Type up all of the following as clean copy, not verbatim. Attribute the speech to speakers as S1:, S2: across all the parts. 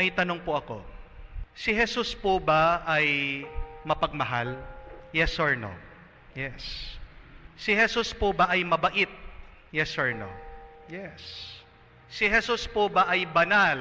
S1: May tanong po ako. Si Jesus po ba ay mapagmahal? Yes or no? Yes. Si Jesus po ba ay mabait? Yes or no? Yes. Si Jesus po ba ay banal?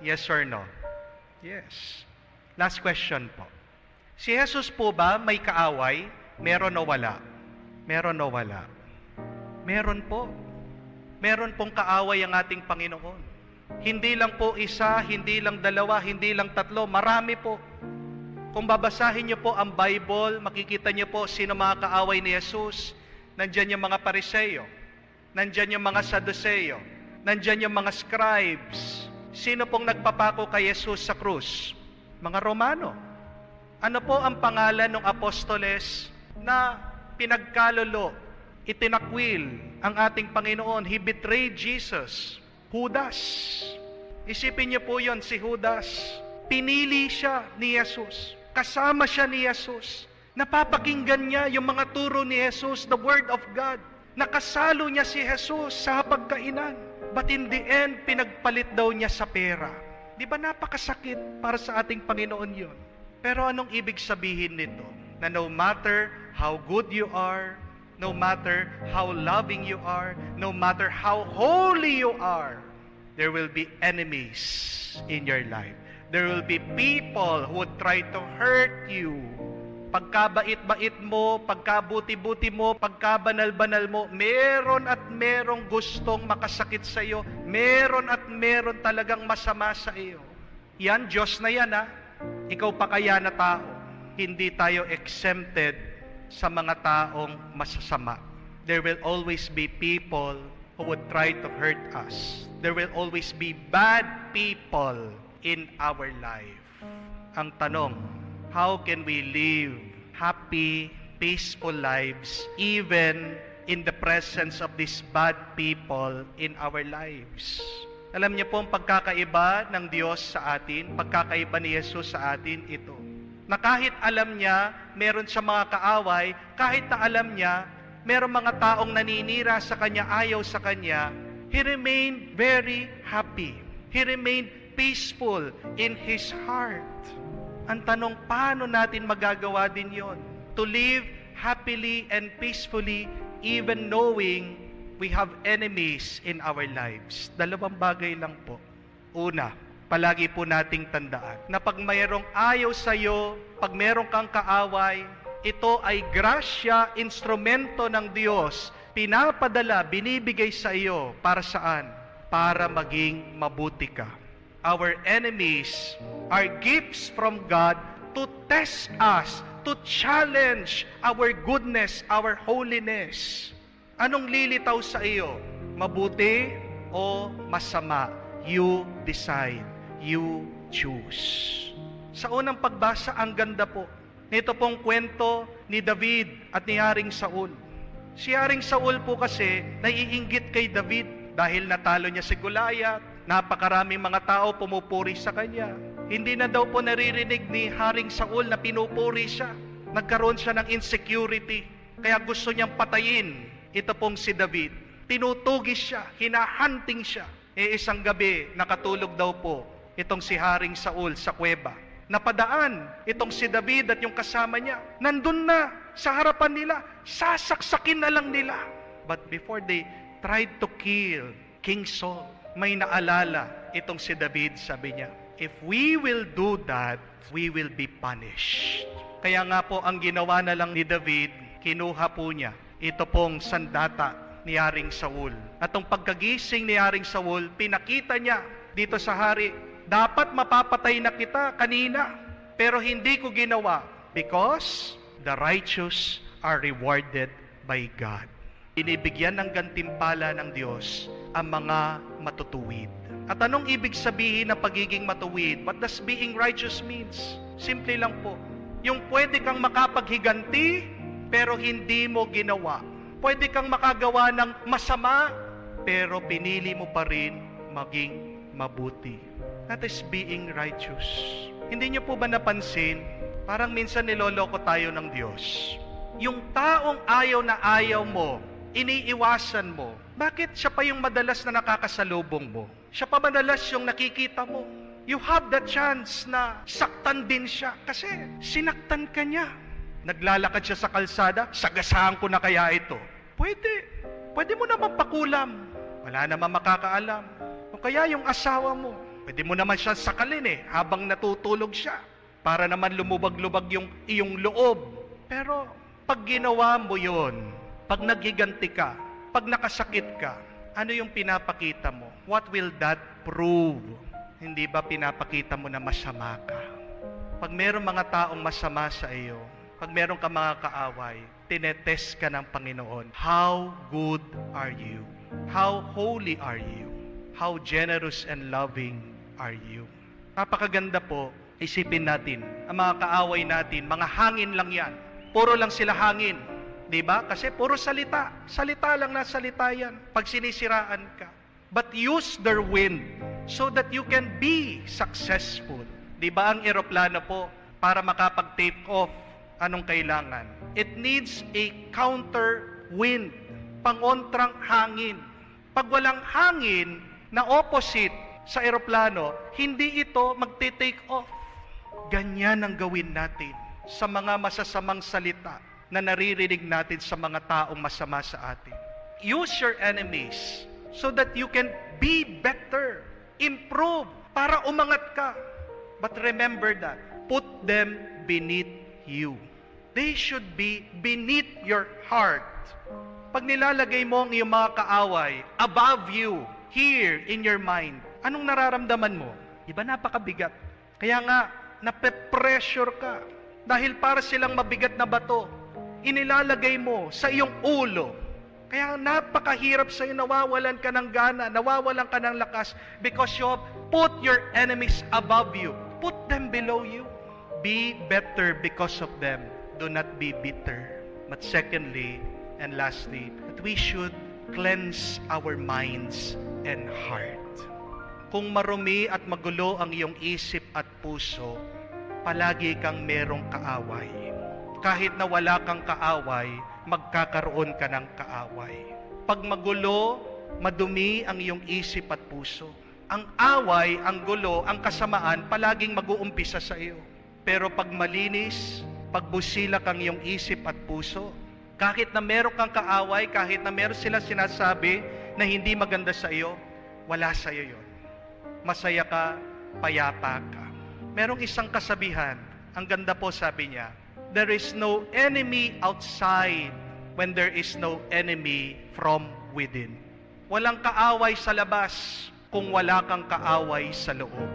S1: Yes or no? Yes. Last question po. Si Jesus po ba may kaaway? Meron o wala? Meron o wala? Meron po. Meron pong kaaway ang ating Panginoon. Hindi lang po isa, hindi lang dalawa, hindi lang tatlo, marami po. Kung babasahin niyo po ang Bible, makikita niyo po sino mga kaaway ni Jesus. Nandyan yung mga Pariseo, nandyan yung mga Saduceo, nandyan yung mga scribes. Sino pong nagpapako kay Jesus sa krus? Mga Romano. Ano po ang pangalan ng apostoles na pinagkalolo, itinakwil ang ating Panginoon? He betrayed Jesus. Judas. Isipin niyo po yon, si Judas. Pinili siya ni Jesus. Kasama siya ni Jesus. Napapakinggan niya yung mga turo ni Jesus, the Word of God. Nakasalo niya si Jesus sa hapagkainan. But in the end, pinagpalit daw niya sa pera. Di ba napakasakit para sa ating Panginoon yon? Pero anong ibig sabihin nito? Na no matter how good you are, no matter how loving you are, no matter how holy you are, there will be enemies in your life. There will be people who would try to hurt you. Pagkabait-bait mo, pagkabuti-buti mo, pagkabanal-banal mo, meron at merong gustong makasakit sa iyo. Meron at meron talagang masama sa iyo. Yan, Diyos na yan ha. Ikaw pa kaya na tao. Hindi tayo exempted sa mga taong masasama. There will always be people who would try to hurt us. There will always be bad people in our life. Ang tanong, how can we live happy, peaceful lives even in the presence of these bad people in our lives? Alam niyo po ang pagkakaiba ng Diyos sa atin, pagkakaiba ni Jesus sa atin, ito. Na kahit alam niya, meron siya mga kaaway, kahit na alam niya, meron mga taong naninira sa kanya, ayaw sa kanya, he remained very happy. He remained peaceful in his heart. Ang tanong, paano natin magagawa din yon? To live happily and peacefully, even knowing we have enemies in our lives. Dalawang bagay lang po. Una, palagi po nating tandaan na pag mayroong ayaw sa iyo, pag mayroong kang kaaway, ito ay grasya, instrumento ng Diyos, pinapadala, binibigay sa iyo. Para saan? Para maging mabuti ka. Our enemies are gifts from God to test us, to challenge our goodness, our holiness. Anong lilitaw sa iyo? Mabuti o masama? You decide. You choose. Sa unang pagbasa, ang ganda po. Nito pong kwento ni David at ni Haring Saul. Si Haring Saul po kasi naiinggit kay David dahil natalo niya si Goliath. Napakaraming mga tao pumupuri sa kanya. Hindi na daw po naririnig ni Haring Saul na pinupuri siya. Nagkaroon siya ng insecurity. Kaya gusto niyang patayin. Ito pong si David. Tinutugis siya, hinahunting siya. Isang gabi, nakatulog daw po itong si Haring Saul sa kuweba. Napadaan itong si David at yung kasama niya. Nandun na sa harapan nila. Sasaksakin na lang nila. But before they tried to kill King Saul, may naalala itong si David, sabi niya, if we will do that, we will be punished. Kaya nga po ang ginawa na lang ni David, kinuha po niya ito pong sandata ni Haring Saul. At ang pagkagising ni Haring Saul, pinakita niya dito sa hari, dapat mapapatay na kita kanina, pero hindi ko ginawa because the righteous are rewarded by God. Inibigyan ng gantimpala ng Diyos ang mga matutuwid. At anong ibig sabihin ng pagiging matuwid? What does being righteous means? Simple lang po. Yung pwede kang makapaghiganti, pero hindi mo ginawa. Pwede kang makagawa ng masama, pero pinili mo pa rin maging mabuti. That is being righteous. Hindi niyo po ba napansin, parang minsan niloloko tayo ng Diyos. Yung taong ayaw na ayaw mo, iniiwasan mo, bakit siya pa yung madalas na nakakasalubong mo? Siya pa madalas yung nakikita mo. You have the chance na saktan din siya kasi sinaktan ka niya. Naglalakad siya sa kalsada, sagasaan ko na kaya ito. Pwede. Pwede mo naman pakulam. Wala naman makakaalam. O kaya yung asawa mo, pwede mo naman siya sakalin habang natutulog siya para naman lumubag-lubag yung iyong loob. Pero pag ginawa mo yon, pag naghiganti ka, pag nakasakit ka, ano yung pinapakita mo? What will that prove? Hindi ba pinapakita mo na masama ka? Pag mayroong mga taong masama sa iyo, pag mayroong ka mga kaaway, tinetest ka ng Panginoon. How good are you? How holy are you? How generous and loving are you? Napakaganda po, isipin natin, ang mga kaaway natin, mga hangin lang yan. Puro lang sila hangin. Diba? Kasi puro salita. Salita lang na salita yan. Pag sinisiraan ka. But use their wind so that you can be successful. Diba ang eroplano po, para makapag-take off, anong kailangan? It needs a counter wind. Pangontrang hangin. Pag walang hangin na opposite sa eroplano, hindi ito magte-take off. Ganyan ang gawin natin sa mga masasamang salita na naririnig natin sa mga taong masama sa atin. Use your enemies so that you can be better, improve, para umangat ka. But remember that, put them beneath you. They should be beneath your heart. Pag nilalagay mo ang iyong mga kaaway above you, here in your mind, anong nararamdaman mo? Iba napakabigat. Kaya nga, nape-pressure ka. Dahil para silang mabigat na bato, inilalagay mo sa iyong ulo. Kaya napakahirap sa iyo, nawawalan ka ng gana, nawawalan ka ng lakas because you have put your enemies above you. Put them below you. Be better because of them. Do not be bitter. But secondly, and lastly, that we should cleanse our minds and heart. Kung marumi at magulo ang iyong isip at puso, palagi kang merong kaaway. Kahit na wala kang kaaway, magkakaroon ka ng kaaway. Pag magulo, madumi ang iyong isip at puso. Ang away, ang gulo, ang kasamaan, palaging mag-uumpisa sa iyo. Pero pag malinis, pagbusila kang iyong isip at puso, kahit na meron kang kaaway, kahit na meron sila sinasabi na hindi maganda sa iyo, wala sa iyo yun. Masaya ka, payapa ka. Merong isang kasabihan, ang ganda po sabi niya, there is no enemy outside when there is no enemy from within. Walang kaaway sa labas kung wala kang kaaway sa loob.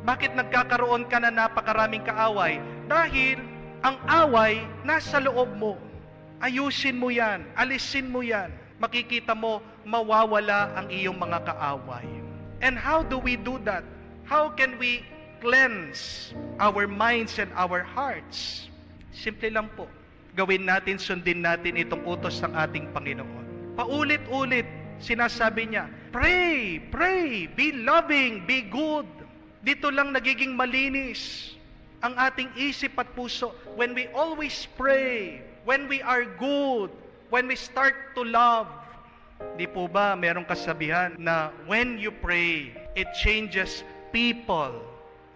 S1: Bakit nagkakaroon ka na napakaraming kaaway? Dahil ang away nasa loob mo. Ayusin mo yan, alisin mo yan. Makikita mo, mawawala ang iyong mga kaaway. And how do we do that? How can we cleanse our minds and our hearts? Simple lang po. Gawin natin, sundin natin itong utos ng ating Panginoon. Paulit-ulit, sinasabi niya, pray, pray, be loving, be good. Dito lang nagiging malinis ang ating isip at puso. When we always pray, when we are good, when we start to love. Di po ba merong kasabihan na when you pray, it changes people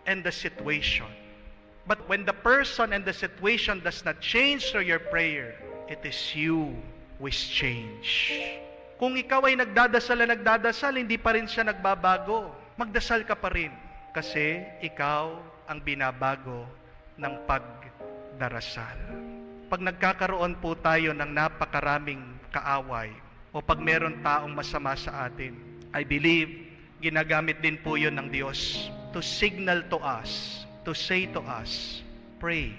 S1: and the situation. But when the person and the situation does not change through your prayer, it is you who is changed. Kung ikaw ay nagdadasal, hindi pa rin siya nagbabago. Magdasal ka pa rin. Kasi ikaw ang binabago ng pagdarasal. Pag nagkakaroon po tayo ng napakaraming kaaway, o pag meron taong masama sa atin, I believe, ginagamit din po yun ng Diyos to signal to us, to say to us, pray.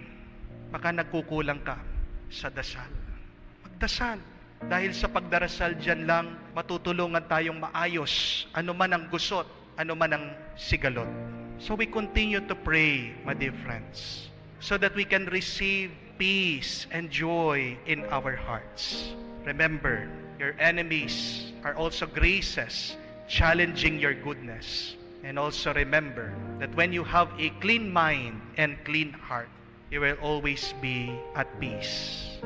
S1: Baka nagkukulang ka sa dasal. Magdasal. Dahil sa pagdarasal, dyan lang matutulungan tayong maayos, ano man ang gusot, ano man ang sigalot. So we continue to pray, my dear friends, so that we can receive peace and joy in our hearts. Remember, your enemies are also graces challenging your goodness. And also remember that when you have a clean mind and clean heart, you will always be at peace.